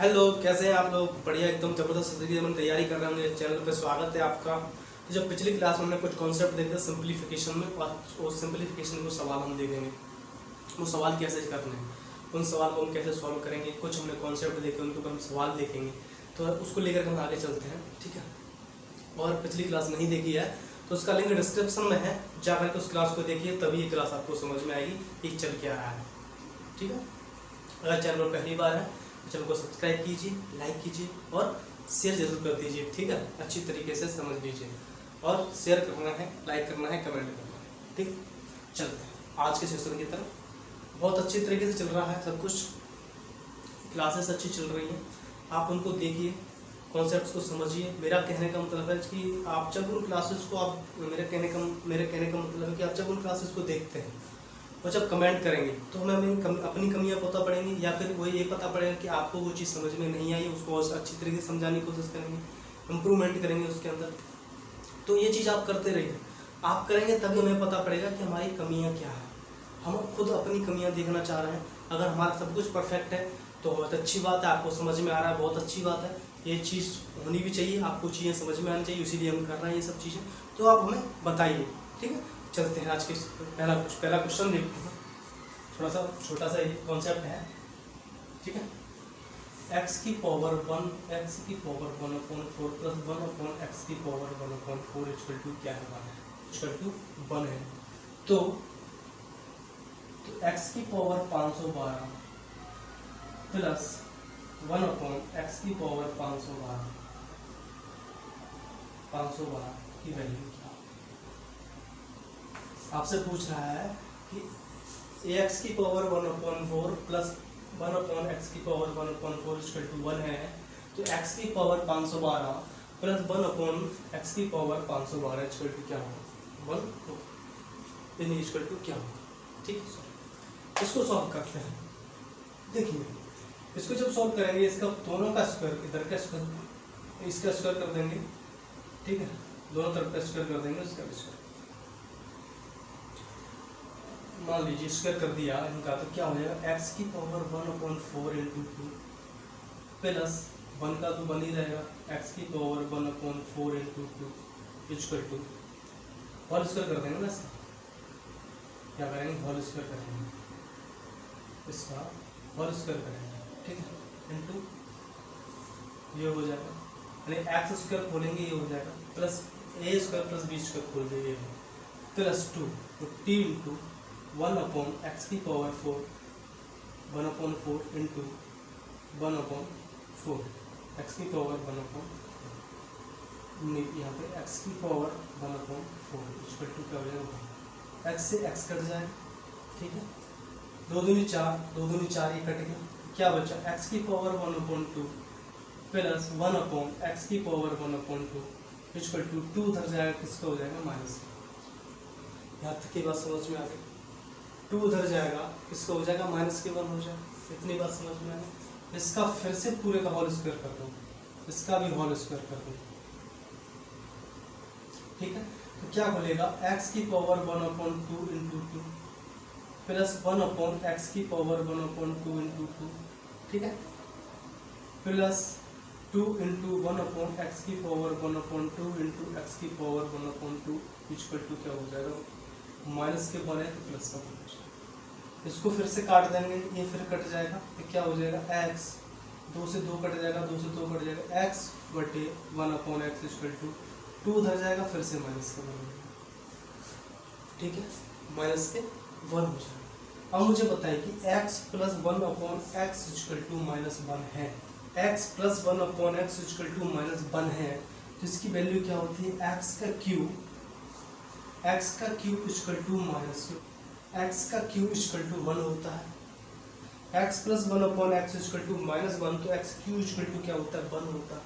Hello, कैसे हैं आप लोग? बढ़िया, एकदम जबरदस्त तरीके से हम तैयारी कर रहे हैं। मेरे चैनल पे स्वागत है आपका। तो जब पिछली क्लास में हमने कुछ कॉन्सेप्ट देखे सिंप्लीफिकेशन में, और उस सिंप्लीफिकेशन को सवाल हम देखेंगे, वो सवाल कैसे करने हैं, उन सवाल को हम कैसे सॉल्व करेंगे। कुछ हमने कॉन्सेप्ट देखे, उनके ऊपर हम सवाल देखेंगे, तो उसको लेकर हम आगे चलते हैं। ठीक है, और पिछली क्लास नहीं देखी है तो उसका लिंक डिस्क्रिप्शन में है, जाकर के उस क्लास को देखिए, तभी ये क्लास आपको समझ में आएगी कि चल क्या रहा है। ठीक है, अगर चैनल पर पहली बार है चैनल को सब्सक्राइब कीजिए, लाइक कीजिए और शेयर जरूर कर दीजिए। ठीक है, अच्छी तरीके से समझ लीजिए और शेयर करना है, लाइक करना है, कमेंट करना है। ठीक, चलते हैं आज के सेशन की तरफ। बहुत अच्छी तरीके से चल रहा है सब कुछ, क्लासेस अच्छी चल रही हैं, आप उनको देखिए, कॉन्सेप्ट्स को समझिए। मेरा कहने का मतलब है कि आप जब उन क्लासेस को आप मेरे कहने का मतलब है कि आप जब उन क्लासेस को देखते हैं और जब कमेंट करेंगे तो हमें अपनी कमियां पता पड़ेंगी, या फिर वो ये पता पड़ेगा कि आपको वो चीज़ समझ में नहीं आई, उसको और अच्छी तरीके से समझाने की कोशिश करेंगे, इम्प्रूवमेंट करेंगे उसके अंदर। तो ये चीज़ आप करते रहिए, आप करेंगे तभी हमें पता पड़ेगा कि हमारी कमियाँ क्या है। हम खुद अपनी कमियाँ देखना चाह रहे हैं। अगर हमारा सब कुछ परफेक्ट है तो बहुत अच्छी बात है, आपको समझ में आ रहा है, बहुत अच्छी बात है। ये चीज़ होनी भी चाहिए, आपको चीज़ें समझ में आनी चाहिए, इसीलिए हम कर रहे हैं ये सब चीज़ें। तो आप हमें बताइए। ठीक है, चलते हैं आज के पहला क्वेश्चन देखते हैं। थोड़ा सा छोटा सा ये कॉन्सेप्ट है। ठीक है, x की पावर 1 x की पावर 1/4 प्लस 1/x की पावर 1/4 इक्वल टू क्या है? 1 है, इक्वल टू 1 है। तो x की पावर 512 प्लस 1/x की पावर 512 की वैल्यू क्या? आपसे पूछ रहा है कि ax की पावर 1/4 प्लस 1/x की पावर 1/4 इक्वल टू 1 है। तो x की पावर 512 प्लस 1/x की पावर 512 इक्वल टू क्या होगा? 1 इक्वल टू क्या होगा? ठीक है, इसको सॉल्व करते हैं। देखिए, इसको जब सॉल्व करेंगे, इसका दोनों का स्क्वायर, इधर का स्क्वायर, इसका स्क्वायर कर देंगे। ठीक है, दोनों तरफ का स्क्वायर कर देंगे, इसका भी स्क्वायर मान लीजिए स्क्वायर कर दिया इनका, तो क्या हो जाएगा? x की पावर 1/4 इंटू 2 प्लस 1 का तो 1 ही रहेगा, x की power 1/4 into 2 equal to whole square कर देंगे ना। इसका क्या करेंगे? होल स्क्वायर करेंगे, इसका होल स्क्वायर करेंगे। ठीक है, इंटू ये हो जाएगा, यानी एक्स स्क्वायर खोलेंगे ये हो जाएगा, plus a square plus b square खोल देंगे ये प्लस 2, तो t इंटू 1/x की पावर 4 1/4 इंटू 1/4 x की पावर 1/4, यहाँ पे x की पावर 1/4 इक्वल टू क्या हो जाएगा? x से x कट जाएगा। ठीक है, 2 दूनी 4, 2 दूनी 4, ये कट गया, क्या बचा? x की पावर 1/2 प्लस 1/x की पावर 1/2 इक्वल टू 2 उधर जाएगा, किसका हो जाएगा? माइनस। यहाँ तक की बात समझ में आ गई? 2 उधर जाएगा, किसका हो जाएगा? माइनस के 1 हो जाएगा। इतनी बात समझ में आई? इसका फिर से पूरे का होल स्क्वायर कर दो, इसका भी होल स्क्वायर कर दो। ठीक है, तो क्या बोलेगा? x की पावर 1/2 इंटू 2 प्लस 1/x की पावर 1/2 इंटू 2। ठीक है, प्लस 2 इंटू 1/x की पावर 1/2 इंटू x की पावर 1/2 इक्वल टू क्या हो जाएगा? माइनस के 1 है तो प्लस का 1। इसको फिर से काट देंगे, ये फिर कट जाएगा, तो क्या हो जाएगा? x 2 से 2 कट जाएगा, 2 से 2 कट जाएगा, x बटे 1/x इक्वल टू 2 उधर जाएगा, फिर से माइनस के 1 हो जाएगा। ठीक है, माइनस के 1 हो जाएगा। अब मुझे बताइए कि x plus 1/x equal to minus 1 है, x plus 1/x equal to minus 1 है, तो इसकी वैल्यू क्या होती है? x का cube equal to minus x का क्यूब इक्वल टू 1 होता है। x plus 1/x equal to minus 1, तो x क्यूब इक्वल टू क्या होता है? 1 होता है।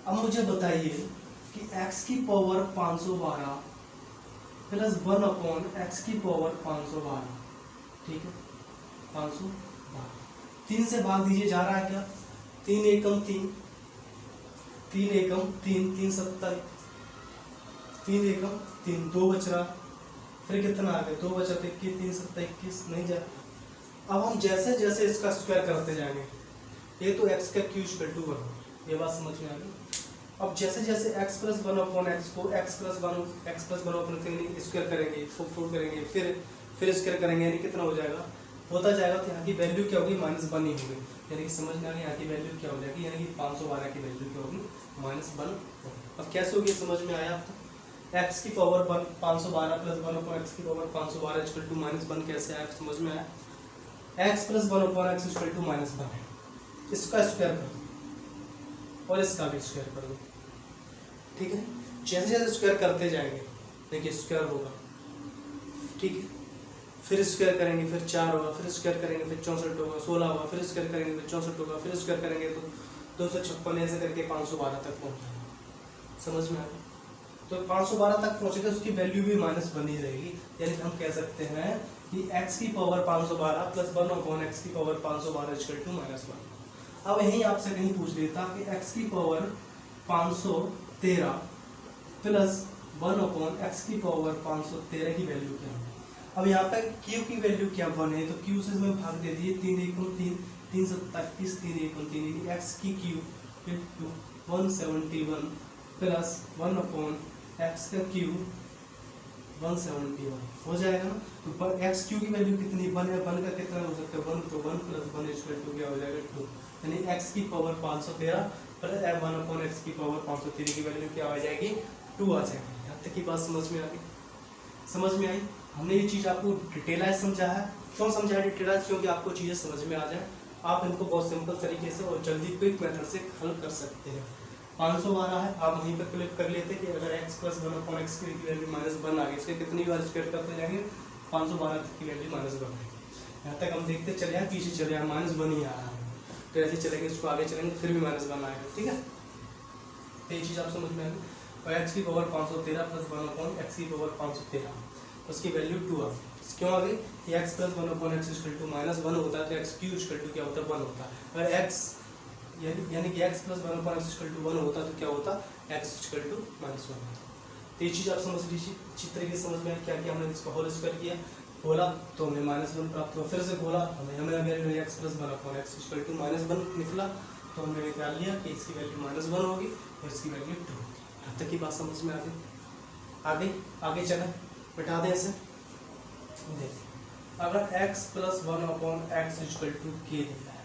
अब मुझे बताइए कि x की पावर 512 प्लस 1/x की पावर 512, ठीक है, 512 3 से भाग दीजिए, जा रहा है क्या? 3 एकम 3, 3 एकम 3, 3 7, 3 एकम 3, 2 बच रहा, फिर कितना आ गया? 2 बचा, 21, 3 7 21, नहीं जा। अब हम जैसे जैसे इसका स्क्वायर करते जाएंगे, ये तो x का क्यू इक्वल टू 1, ये बात समझ में आ गई। अब जैसे जैसे x प्लस 1 अपॉन एक्स को x plus one upon square करेंगे, फोल्ड करेंगे, फिर स्क्वायर करेंगे, यानी कितना हो जाएगा, होता जाएगा। तो यहाँ की वैल्यू क्या होगी, -1 ही होगी, यानी कि समझ में आ गया यहाँ की वैल्यू क्या हो जाएगी, यानी कि 512 की वैल्यू क्या होगी, -1। अब कैसे होगी समझ में आया आपको, x की पावर 1 512 प्लस 1 अपॉन एक्स की पावर 512 इक्वल टू -1 कैसे आया समझ में आया। x plus 1 upon x equal to -1 है, इसका स्क्वायर कर दो और इसका भी स्क्वायर कर दो, ठीक है। जैसे जैसे स्क्वायर करते जाएंगे देखिए स्क्वायर होगा, ठीक है, फिर स्क्वायर करेंगे, फिर 4 होगा, फिर स्क्वायर करेंगे, फिर 64 होगा, 16 होगा, फिर स्क्वायर करेंगे, फिर 64 होगा, फिर स्क्वायर करेंगे तो 256 ऐसे करके 512 तक पहुँचेगा, समझ में आ गया। तो 512 तक पहुँचेगा, उसकी वैल्यू भी -1 ही रहेगी, यानी हम कह सकते हैं कि x की पावर 512 प्लस 1 अपॉन एक्स की पावर 512 इक्वल टू -1। अब यहीं आपसे कहीं पूछ लेता कि x की पावर 513 प्लस 1 अपॉन एक्स की पावर 513 की वैल्यू क्या है। अब यहाँ पे q की वैल्यू क्या 1 है, तो q से मैं भाग दे दिए, 3 1 3 3 37 3 1 3, x की q 171 प्लस 1 अपॉन एक्स का q 171 हो जाएगा ना। तो एक्स क्यू की वैल्यू कितनी 1 है, 1 का कितना हो सकता है 1, तो 1 प्लस 1 इक्वल टू क्या हो जाएगा 2, यानी x की पावर 513 प्लस 1 अपॉन एक्स की पावर 513 की वैल्यू क्या आ जाएगी 2 आ जाएगी। यहाँ तक की बात समझ में आ गई, समझ में आई। हमने ये चीज़ आपको डिटेलाइज समझा है, क्यों समझा है डिटेलाइज, क्योंकि आपको चीज़ें समझ में आ जाए, आप इनको बहुत सिंपल तरीके से और जल्दी क्विक मेथड से हल कर सकते हैं। 512 है, आप वहीं पर क्लिक कर लेते कि अगर x प्लस 1 अपॉन एक्स की वैल्यू -1 आ गई, इसके कितनी बार स्क्वायर करते जाएंगे 512 तक की वैल्यू -1 है। यहाँ तक हम देखते चले आए, पीछे चले आए, -1 ही आ रहा है, तो ऐसे चलेंगे, इसको आगे चलेंगे फिर भी -1 आएगा, ठीक है। तो ये चीज़ आप समझ में आएगी। और x की पावर 513 प्लस 1 अपॉन एक्स की पावर 513, उसकी वैल्यू 2 आ गई। क्यों आ गई कि x plus 1 upon x equal to -1 होता है, तो एक्स क्यू इक्वल टू क्या होता है 1 होता है। अगर x यानी कि x plus 1 upon x equal to 1 होता तो क्या होता x इक्वल टू -1 होता। तो ये चीज़ आप समझ लीजिए, अच्छी तरीके से समझ में क्या किया हमने, इसको होल स्क्वायर किया, खोला तो हमें -1 प्राप्त हुआ, फिर से खोला हमें x plus 1 upon x equal to -1 निकला, तो हमने निकाल लिया कि इसकी वैल्यू -1 होगी और इसकी वैल्यू 2। यहाँ तक की बात समझ में आ गई। आगे चलें, बैठा दें इसे। अगर x plus 1 upon x equal to k दिया है,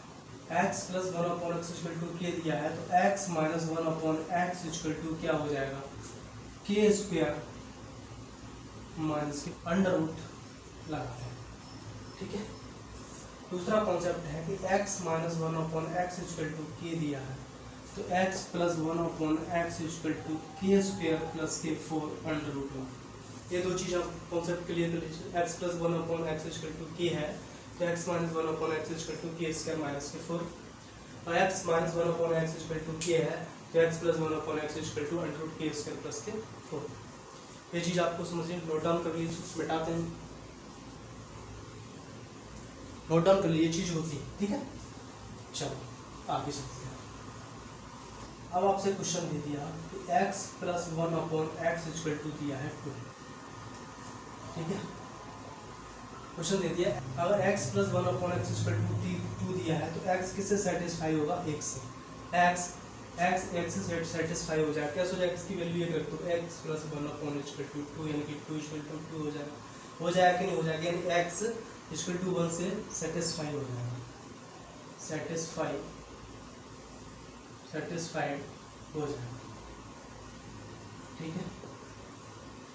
x plus 1 upon x equal to k दिया है, तो x minus 1 upon x equal to क्या हो जाएगा k स्क्वायर माइनस के अंडर रूट लगाते हैं, ठीक है। दूसरा कॉन्सेप्ट है कि x minus 1 upon x equal to k दिया है, तो x plus 1 upon x equal to k square plus के 4 अंडर रूट 1। ये दो चीज़ आप कॉन्सेप्ट क्लियर कर लीजिए। x plus 1 upon x equal to k है, तो x minus 1 upon x equal to k square minus के 4, और x minus 1 upon x equal to k है, तो x plus 1 upon x equal to under root k square plus के 4। ये चीज़ आपको समझिए, नोट डाउन कर लीजिए, मिटाते हैं, नोट डाउन कर लीजिए, चीज़ होती है, ठीक है। चलो आगे चलते हैं। अब आपसे क्वेश्चन दे दिया कि x plus 1 upon x equal to दिया है 2, ठीक है। क्वेश्चन दे दिया अगर x plus 1 upon x equal to 2 दिया है, तो x किससे सेटिस्फाई होगा 1 से, x से सेटिस्फाई हो जाएगा। कैसे हो जाएगा, इसकी वैल्यू ये कर दो, x plus 1 upon equal to 2, यानी कि 2 इक्वल टू 2 हो जाएगा कि नहीं हो जाएगा, यानी x इक्वल टू 1 से सेटिस्फाई हो जाएगा, सेटिस्फाइड हो जाएगा, ठीक है,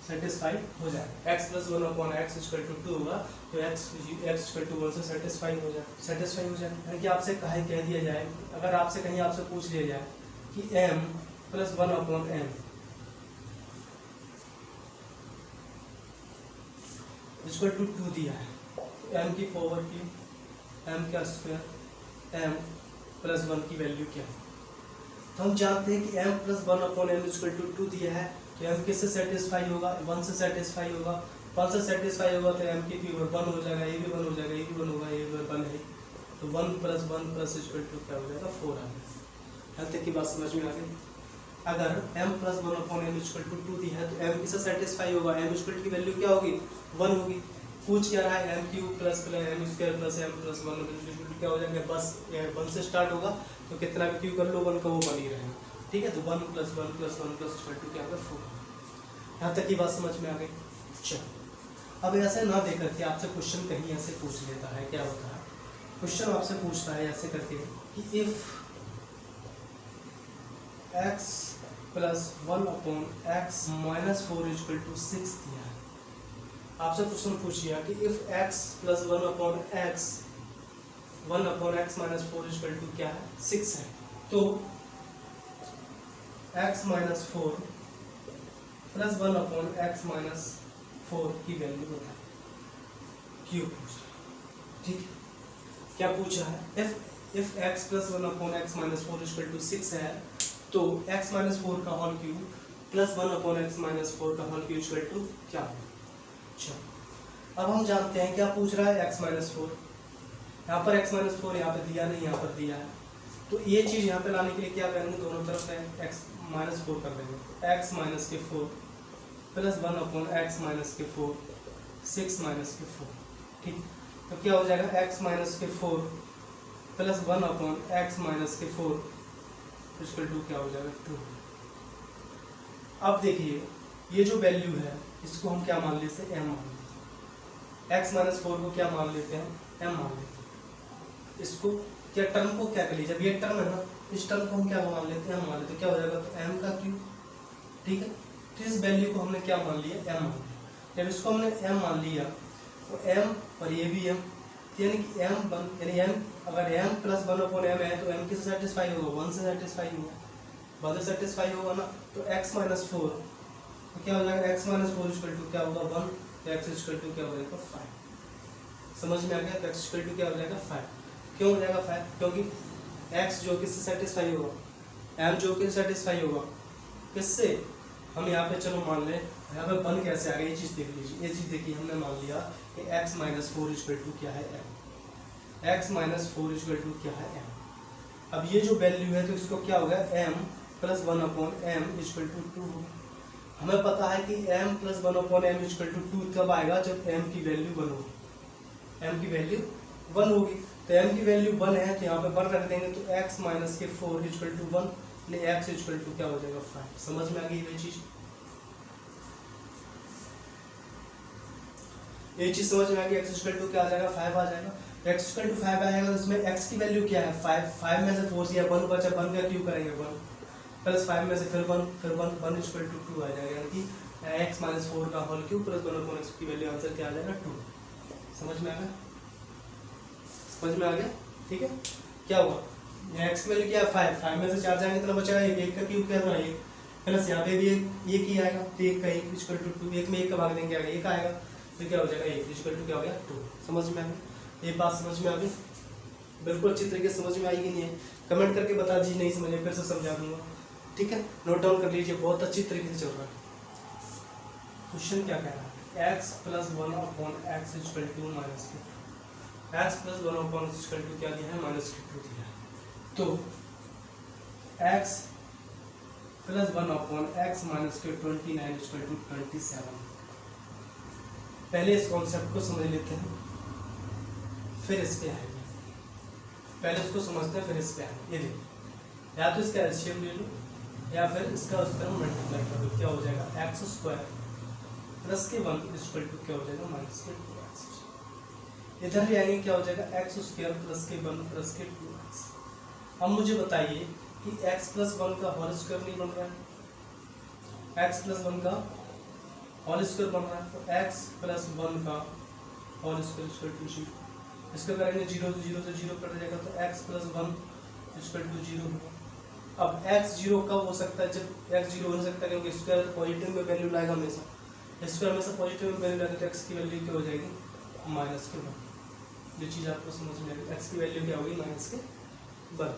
सेटिस्फाइड हो जाएगा। x plus 1 upon x equal to 2 होगा, तो x इक्वल टू 1 से सेटिस्फाई हो जाएगा, यानी कि आपसे कह दिया जाए, अगर आपसे कहीं आपसे पूछ लिया जाए कि m plus 1 upon m equal to 2 दिया है, तो m की पावर की m का स्क्वायर m प्लस 1 की वैल्यू क्या है। तो हम जानते हैं कि m plus 1 upon m equal to 2 दिया है, तो m किससे सेटिस्फाई होगा 1 से सेटिस्फाई होगा, 1 से सेटिस्फाई होगा तो m की पावर 1 हो जाएगा, ये भी 1 हो जाएगा, ये भी 1 होगा, ये भी 1 है, तो 1 प्लस इक्वल टू क्या हो जाएगा 4 आ जाएगा। यहाँ तक की बात समझ में आ गई। अगर m plus 1 upon m equal to 2 दी है, तो m किससे सेटिस्फाई होगा, m इक्वल टू की वैल्यू क्या होगी 1 होगी, पूछ क्या रहा है, m q plus m square plus m plus one क्या हो जाएगा, बस 1 से स्टार्ट होगा तो कितना भी क्यू कर लो 1 का वो बन ही रहेगा, ठीक है। तो 1 + 1 + 1 + 2 क्या होगा 4। यहाँ तक की बात समझ में आ गई। चलो अब ऐसे ना दे करके आपसे क्वेश्चन कहीं ऐसे पूछ लेता है, क्या होता है क्वेश्चन आपसे पूछता है ऐसे करके कि इफ x + 1/x - 4 = 6 दिया है। आपसे क्वेश्चन पूछ लिया कि इफ x + 1/x - 4 = क्या है 6 है, तो x - 4 + 1/x - 4 की वैल्यू बता, क्यों पूछ रहा है, ठीक है। क्या पूछा है, इफ x + 1/x - 4 = 6 है तो x - 4 का होल क्यूब प्लस 1/x - 4 का होल क्यूब इक्वल टू क्या होगा। चलो अब हम जानते हैं क्या पूछ रहा है, x - 4। यहाँ पर x - 4 यहाँ पे दिया नहीं, यहाँ पर दिया है, तो ये चीज़ यहाँ पे लाने के लिए क्या करेंगे, दोनों तरफ है x - 4 कर देंगे, तो x - 4 प्लस 1/x - 4 6 - 4, ठीक। तो क्या हो जाएगा, x - 4 plus 1/x - 4 equal to क्या हो जाएगा 2। अब देखिए ये जो वैल्यू है इसको हम क्या मान लेते हैं, m मान लेते हैं। x - 4 को क्या मान लेते हैं, m मान लेते हैं। इसको क्या टर्म को क्या कर लीजिए, जब ये टर्म है ना, इस टर्म को हम क्या मान लेते हैं, m मान लेते हैं। क्या हो जाएगा, तो m का क्यूब, ठीक है। तो इस वैल्यू को हमने क्या मान लिया, m मान लिया। जब इसको हमने m मान लिया तो m और ये भी m, यानी कि यानी m अगर m + 1/m है तो m किससे सेटिस्फाई होगा, 1 से सेटिस्फाई होगा, 1 से सेटिस्फाई होगा ना। तो x - 4 तो क्या हो जाएगा, x - 4 = क्या होगा 1, तो x = क्या हो जाएगा 5। समझ में आ गया, तो x = क्या हो जाएगा 5। क्यों हो जाएगा 5, क्योंकि x जो किससे सेटिस्फाई होगा, m जो किससे सेटिस्फाई होगा, किससे, हम यहाँ पे चलो मान लें, यहाँ पे 1 कैसे आ गया, ये चीज़ देख लीजिए, ये चीज़ देखिए, हमने मान लिया कि x - 4 = क्या है m, x - 4 = क्या है m। अब ये जो वैल्यू है तो इसको क्या होगा, m + 1/m = 2। हमें पता है कि m + 1/m = 2 कब आएगा, जब m की वैल्यू 1 होगी, m की वैल्यू 1 होगी। तो m की वैल्यू 1 है तो यहाँ पे 1 रख देंगे, तो x - 4 = 1, x = क्या हो जाएगा 5। समझ में आ गई ये चीज़, ये चीज़ समझ में आ गई। x = क्या आ जाएगा 5 आ जाएगा, x = 5 आएगा तो इसमें x की वैल्यू क्या है 5 में से 4 से 1 बचा, 1 का क्यूब करेंगे 1 प्लस 5 में से फिर 1 1 = 2 आ जाएगा, यानी कि x - 4 का होल क्यूब प्लस 1/x की वैल्यू आंसर क्या आ जाएगा 2। समझ में आ गया, समझ में आ गया, ठीक है। क्या हुआ, x की वैल्यू क्या है 5 में से 4 जाएंगे तो बचेगा 1 का क्यूब क्या होगा 1 प्लस यहाँ पे भी 1 ही आएगा, तो 1 का 1 = 2, 1 में 1 का भाग देंगे आगे 1 आएगा, तो क्या हो जाएगा 1 = क्या हो गया 2। समझ में आ गया, ये बात समझ में आ गई, बिल्कुल अच्छी तरीके से समझ में आई कि नहीं है, कमेंट करके बता दीजिए, नहीं समझे फिर से समझा दूंगा, ठीक है। नोट डाउन कर लीजिए, बहुत अच्छी तरीके से चल रहा है। क्वेश्चन क्या कह रहा है, x + 1/x = -2, x + 1/x = क्या दिया है -2 दिया है। तो x + 1/x - 29 = 27। पहले इस कॉन्सेप्ट को समझ लेते हैं फिर इस पे आएंगे, पहले इसको समझते हैं फिर इस पे आएंगे। ये देखो, या तो इसका एलसीएम ले लो या फिर इसका उस तरह मल्टीप्लाई कर दो, क्या हो जाएगा x² + 1 = क्या हो जाएगा -2x। इधर भी आएंगे, क्या हो जाएगा x² + 1 + 2x। अब मुझे बताइए कि x + 1 का होल स्क्वायर नहीं बन रहा है, x + 1 का होल स्क्वायर बन रहा है, तो x + 1 का होल स्क्वायर = 0। इसका करेंगे 0 से 0 से 0 कट जाएगा, तो x + 1 = 0 होगा। अब x 0 कब हो सकता है, जब x 0 हो सकता है क्योंकि स्क्वायर पॉजिटिव में वैल्यू लाएगा हमेशा, स्क्वायर हमेशा पॉजिटिव में वैल्यू लाएगा, तो x की वैल्यू क्या हो जाएगी -1। ये चीज़ आपको समझ में आएगी, x की वैल्यू क्या होगी -1।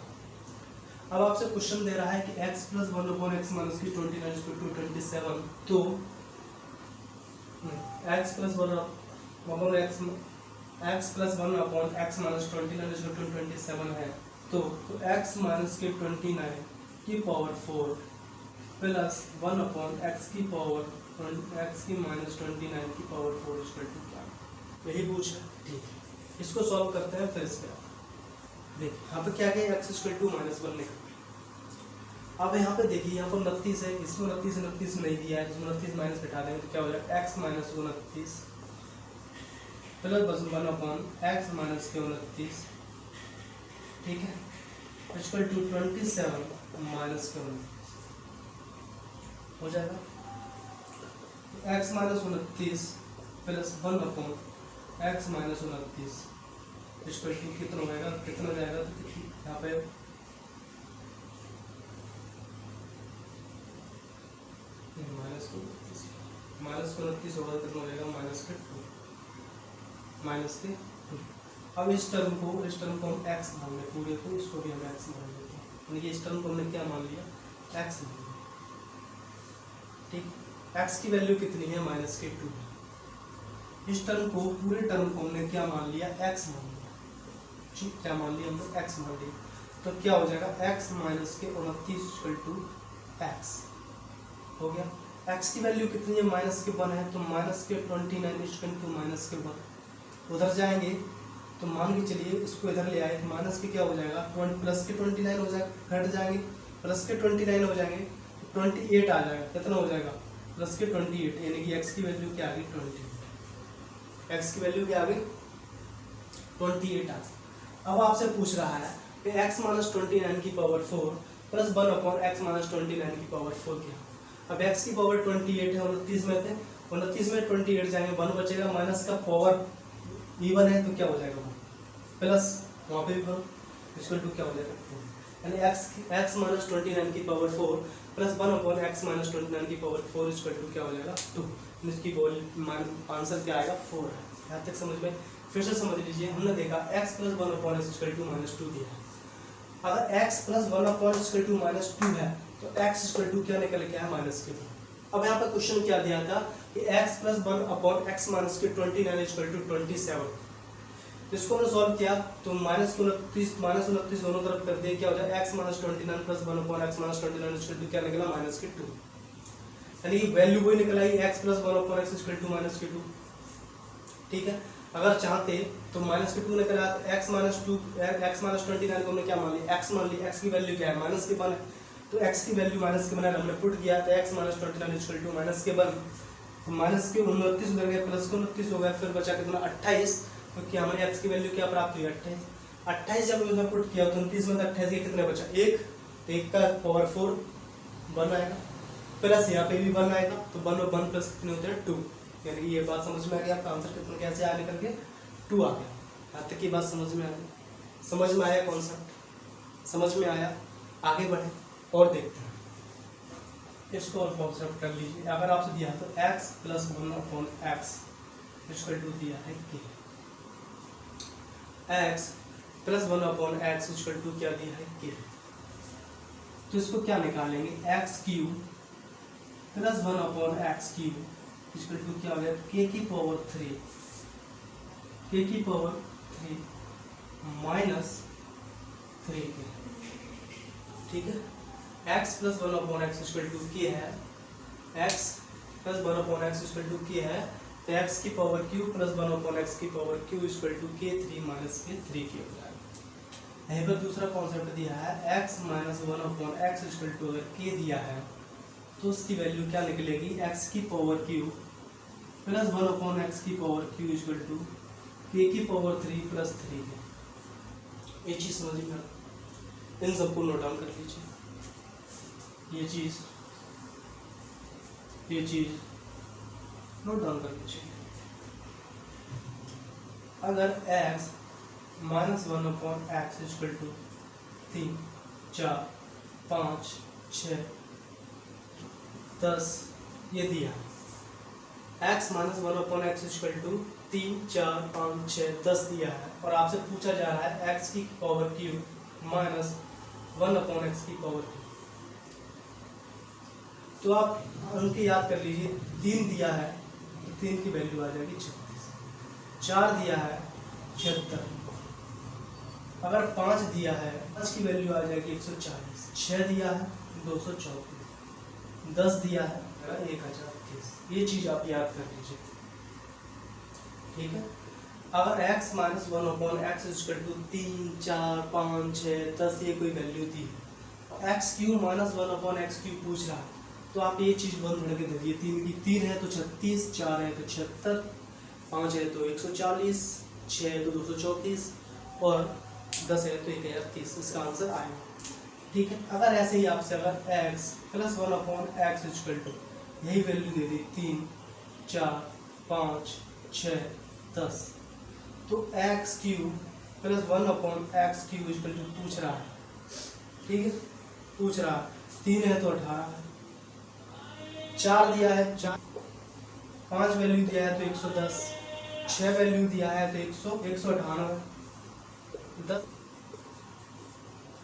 अब आपसे क्वेश्चन दे रहा है कि x + 1/x - 29 = 27, तो x + 1/x - 29 = 27 है, तो x - 29 की पावर 4 प्लस 1/x की पावर x की -29 की पावर 4 = क्या। यही पूछा, ठीक है। इसको सॉल्व करते हैं फिर इसके बाद। देखिए यहाँ पे क्या है, एक्स इक्वल टू -1 लिखा। अब यहाँ पे देखिए, यहाँ पर 29 है, इसमें 29 नहीं दिया है, इसमें 29 माइनस हटा देंगे तो क्या हो जाएगा, x minus 29 plus 1 upon x minus के 29, ठीक है, इक्वल टू 27 माइनस के 29 हो जाएगा। x minus 29 plus 1 upon x minus 29 equal to कितना हो जाएगा, कितना हो जाएगा, तो यहाँ पे माइनस 29 होगा, कितना हो जाएगा, -2। अब इस टर्म को हम x मान लें, पूरे को, इसको भी हम x मान लेते हैं, यानी कि इस टर्म को हमने क्या मान लिया, x मान लिया, ठीक। x की वैल्यू कितनी है, -2। इस टर्म को, पूरे टर्म को हमने क्या मान लिया, x मान लिया, ठीक, क्या मान लिया हम लोग, x मान लिया। तो क्या हो जाएगा, x माइनस के 29 इक्वल टू x हो गया। x की वैल्यू कितनी है, -1 है, तो -29 इक्वल टू -1। उधर जाएंगे तो मान के चलिए इसको इधर ले आए, माइनस के क्या हो जाएगा, प्लस के 29 हो जाएगा, घट जाएंगे, प्लस के 29 हो जाएंगे, 28 आ जाएगा, कितना हो जाएगा, प्लस के 28, यानी कि x की वैल्यू क्या आ गई, 28। x की वैल्यू क्या आ गई, 28 आ। अब आपसे पूछ रहा है कि x माइनस 29 की power 4 plus 1 upon x minus 29 की पावर 4 क्या। अब x की पावर 28 है, 29 में थे, 29 में 28 जाएंगे, 1 बचेगा, माइनस का पावर इवन है तो क्या हो जाएगा, प्लस वहाँ पे भी 1 इक्वल टू क्या हो जाएगा, 2। यानी x माइनस 29 की power 4 plus 1 upon x minus 29 की पावर 4 इक्वल टू क्या हो जाएगा, 2। इसकी आंसर क्या आएगा, 4 है। यहाँ तक समझ में, फिर से समझ लीजिए, हमने देखा x plus 1 upon x equal to -2 दिया है। अगर x plus 1 upon equal to -2 है तो x इक्वल टू क्या निकल के आया, -2। अब यहाँ पर क्वेश्चन क्या दिया था कि x plus 1 upon x minus के 29 इक्वल टू 27। इसको हमने सॉल्व किया तो -29 दोनों तरफ कर दिए, क्या हो जाएगा, x minus 29 plus 1 upon x minus 29 equal to क्या निकला, -2। यानी कि वैल्यू वही निकल आई, x plus 1 upon x equal to -2, ठीक है। अगर चाहते तो -2 निकल आया, x माइनस 29 को हमने क्या मान लिया, x मान लिया, x की वैल्यू क्या है, -1 है, तो x की वैल्यू -1 हमने पुट किया, तो x माइनस 29 इक्वल टू -1, तो -29 उधर गया, प्लस 29 हो गया, फिर बचा कितना, 28। तो क्या हमारी x की वैल्यू क्या प्राप्त हुई, 28 जब उसमें पुट किया तो 29 में 28 के कितने बचा, 1, तो 1 का पावर 4 1 आएगा, प्लस यहाँ पे भी 1 आएगा, तो 1 और 1 प्लस कितने होते हैं, 2। यानी कि ये बात समझ में आ गई, आपका आंसर कितना कैसे आया, निकल के 2 आ गया। यहाँ तक की बात समझ में आ गई, समझ में आया कॉन्सेप्ट, समझ में आया, आगे बढ़े और देखते हैं इसको और कॉन्सेप्ट कर लीजिए। अगर आपसे दिया तो x plus 1 upon x equal to दिया है कि x plus 1 upon x equal to क्या दिया है कि, तो इसको क्या निकालेंगे, x cube plus 1 upon x cube equal to क्या हो गया, k की पावर 3 माइनस 3k, ठीक है। x plus 1 upon x equal to k है, x plus 1 upon x equal to k है, तो x की power q plus 1 upon x की power q equal to k3 minus के 3k हो जाएगा। यहीं पर दूसरा कॉन्सेप्ट दिया है, x minus 1 upon x equal to अगर k दिया है तो उसकी वैल्यू क्या निकलेगी, x की power q plus 1 upon x की power q equal to k की पावर 3 प्लस 3k। ये चीज़ समझ में, इन सबको नोट डाउन कर लीजिए, ये चीज़ नोट डाउन कर लीजिए। अगर x minus 1 upon x equal to 3, 4, 5, 6, 10 ये दिया, x minus 1 upon x equal to 3, 4, 5, 6, 10 दिया है, और आपसे पूछा जा रहा है x की power cube minus 1 upon x की पावर क्यूब। तो आप उनके याद कर लीजिए, 3 दिया है तो 3 की वैल्यू आ जाएगी 36, 4 दिया है 76, अगर 5 दिया है 5 की वैल्यू आ जाएगी 140, 6 दिया है 234, 10 दिया है 1030। ये चीज़ आप याद कर लीजिए, ठीक है। अगर x minus 1/x equal to 3, 4, 5, 6, 10 ये कोई वैल्यू थी, x Q minus 1/x Q पूछ रहा है, तो आप ये चीज़ बंद करके दे दिए। 3 की 3 है तो 36, 4 है तो 76, 5 है तो 140, 6 है तो 234 और 10 है तो 1030। इसका आंसर आएगा। ठीक है, अगर ऐसे ही आपसे अगर x plus 1/x equal to यही वैल्यू दे दी 3, 4, 5, 6, 10, तो x q plus 1/x q equal to पूछ रहा है। ठीक है, पूछ रहा है 3 है तो 18 है, 4 दिया है 4, 5 वैल्यू दिया है तो 110, 6 वैल्यू दिया है तो 198, 10,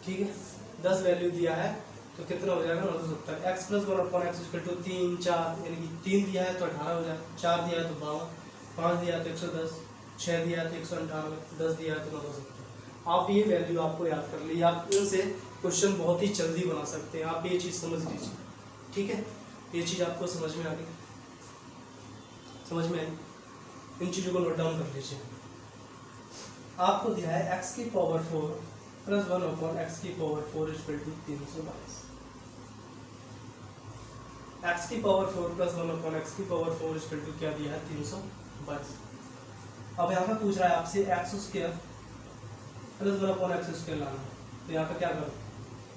ठीक है 10 वैल्यू दिया है तो कितना हो जाएगा 970। X plus 1/x equal to 3, 4 यानी कि 3 दिया है तो 18 हो जाएगा, 4 दिया है तो 52, 5 दिया है तो 110, 6 दिया है तो 198, 10 दिया है तो 970। आप ये वैल्यू आपको याद कर लीजिए, आप इनसे क्वेश्चन बहुत ही जल्दी बना सकते हैं। आप ये चीज़ समझ लीजिए। ठीक है, ये चीज़ आपको समझ में आ गई, समझ में आई, इन चीज़ों को नोट डाउन कर लीजिए। आपको दिया है x की पावर 4 प्लस 1/x की पावर 4 इक्वल टू 322। x की पावर 4 प्लस 1/x की पावर 4 इक्वल टू क्या दिया है 322। अब यहाँ पे पूछ रहा है आपसे x square plus 1/x square लाना, तो यहाँ पे क्या करो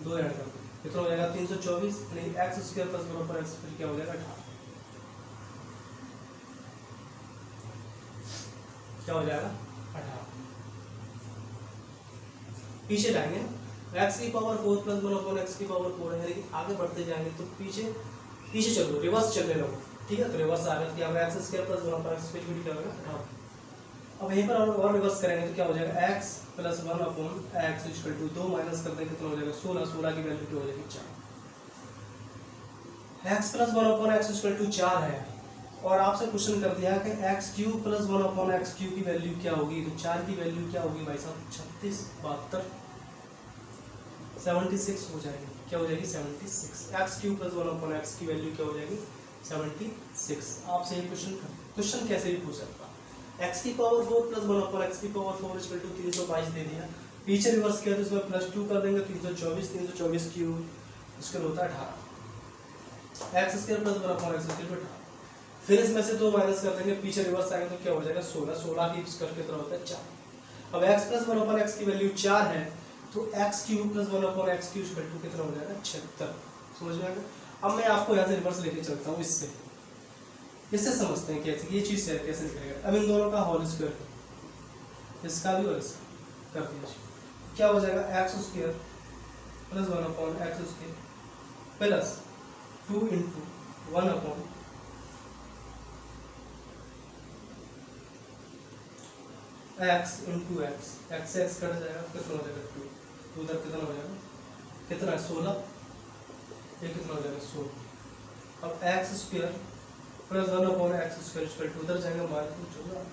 2 ऐड कर दो, कितना हो जाएगा 324, यानी एक्स स्क्वायर प्लस 1/x फिर क्या हो जाएगा 18, क्या हो जाएगा 18। पीछे लाएंगे ना, x की पावर 4 प्लस 1/x की पावर 4 है, यानी कि आगे बढ़ते जाएंगे तो पीछे चलो, रिवर्स चलने लगो। ठीक है, तो रिवर्स आ गया, यहाँ पे x square plus 1/x square क्या होगा 18। अब यहीं पर और रिवर्स करेंगे तो क्या हो जाएगा x plus 1/x equal to 2 minus कर देंगे कितना हो जाएगा 16, 16 की वैल्यू क्या हो जाएगी 4। x plus 1/x equal to 4 है और आपसे क्वेश्चन कर दिया कि x cube plus 1/x cube की वैल्यू क्या होगी, तो 4 की वैल्यू क्या होगी भाई साहब 36, 72, 76 हो जाएगी, क्या हो जाएगी 76। x क्यूब प्लस 1/x की वैल्यू क्या हो जाएगी 76। आपसे ये क्वेश्चन कैसे भी पूछ सकता है। x की पावर 4 प्लस 1/x की पावर 4 इक्वल टू 322 दे दिया, पीछे रिवर्स किया तो इसमें प्लस 2 कर देंगे 324 क्यूब स्क्वायर होता है 18, x square plus 1/x equal to 18। फिर इसमें से 2 माइनस कर देंगे, पीछे रिवर्स आएंगे तो क्या हो जाएगा 16, 16 की स्क्वायर कितना होता है 4। अब x प्लस 1/x की वैल्यू 4 है तो x cube plus 1/x cube equal to कितना हो जाएगा 76। समझ में आ गया। अब मैं आपको यहाँ से रिवर्स लेके चलता हूँ, इससे समझते हैं कैसे ये चीज़ कैसे निकलेगा। अब इन दोनों का होल स्क्वायर, इसका भी और इसका कर दीजिए, क्या हो जाएगा x square plus 1/x square plus 2 into 1/x into x x cut जाएगा, कितना हो जाएगा 2 उधर कितना हो जाएगा, कितना 16, ये कितना हो जाएगा 16। अब x square plus 1/x square equal to उधर जाएगा माइनस 14,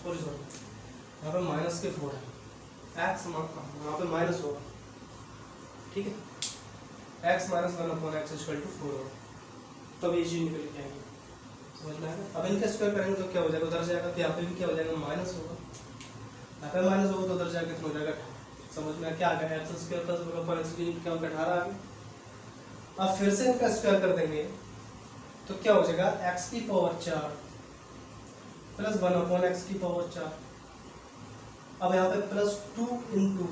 सॉरी यहाँ पे माइनस के 4 है, एक्स यहाँ पे माइनस होगा। ठीक है, x minus 1/x equal to 4 होगा, तब ये चीज निकल जाएगी। समझ में आएगा। अब इनका स्क्वायर करेंगे तो क्या हो जाएगा, उधर जाएगा तो यहाँ पे भी क्या हो जाएगा माइनस होगा, यहाँ पे माइनस होगा तो उधर जाएगा कितना हो जाएगा 18। समझ में क्या आ गया, एक्स स्क्वायर प्लस 1/x क्या होगा 18 आ गया। अब फिर से इनका स्क्वायर कर देंगे तो क्या हो जाएगा x की पावर 4 प्लस 1/x की पावर 4। अब यहाँ पे plus 2 into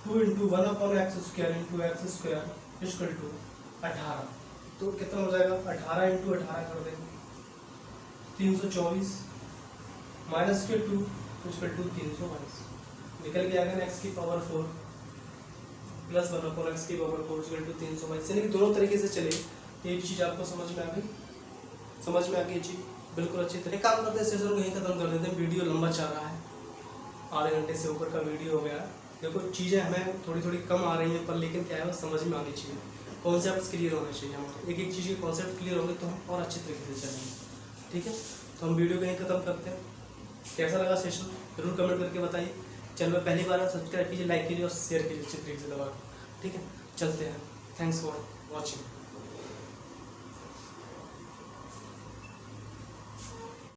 1/x square into x square equal to 18, तो कितना हो जाएगा 18 इंटू 18 कर देंगे 324 माइनस के 2 इक्वल टू 322, निकल के आएगा x की पावर 4 प्लस 1/x की पावर 4 इक्वल टू 322। यानी कि दोनों तरीके से चले, ये चीज़ आपको समझ में आ गई, समझ में आ गई चीज़ बिल्कुल अच्छी तरह। काम करते हैं सेशन को यहीं खत्म कर देते हैं, वीडियो लंबा चल रहा है, आधे घंटे से ऊपर का वीडियो हो गया। देखो चीज़ें हमें थोड़ी कम आ रही हैं पर लेकिन क्या है वो समझ में आनी चाहिए, कॉन्सेप्ट क्लियर होने चाहिए हमारे, एक चीज़ के कॉन्सेप्ट क्लियर होंगे तो हम और अच्छे तरीके से चलेंगे। ठीक है, तो हम वीडियो को यहीं खत्म करते हैं। कैसा लगा सेशन जरूर कमेंट करके बताइए। चैनल में पहली बार सब्सक्राइब कीजिए, लाइक कीजिए और शेयर कीजिए अच्छे तरीके से दबा। ठीक है, चलते हैं। Thanks for watching.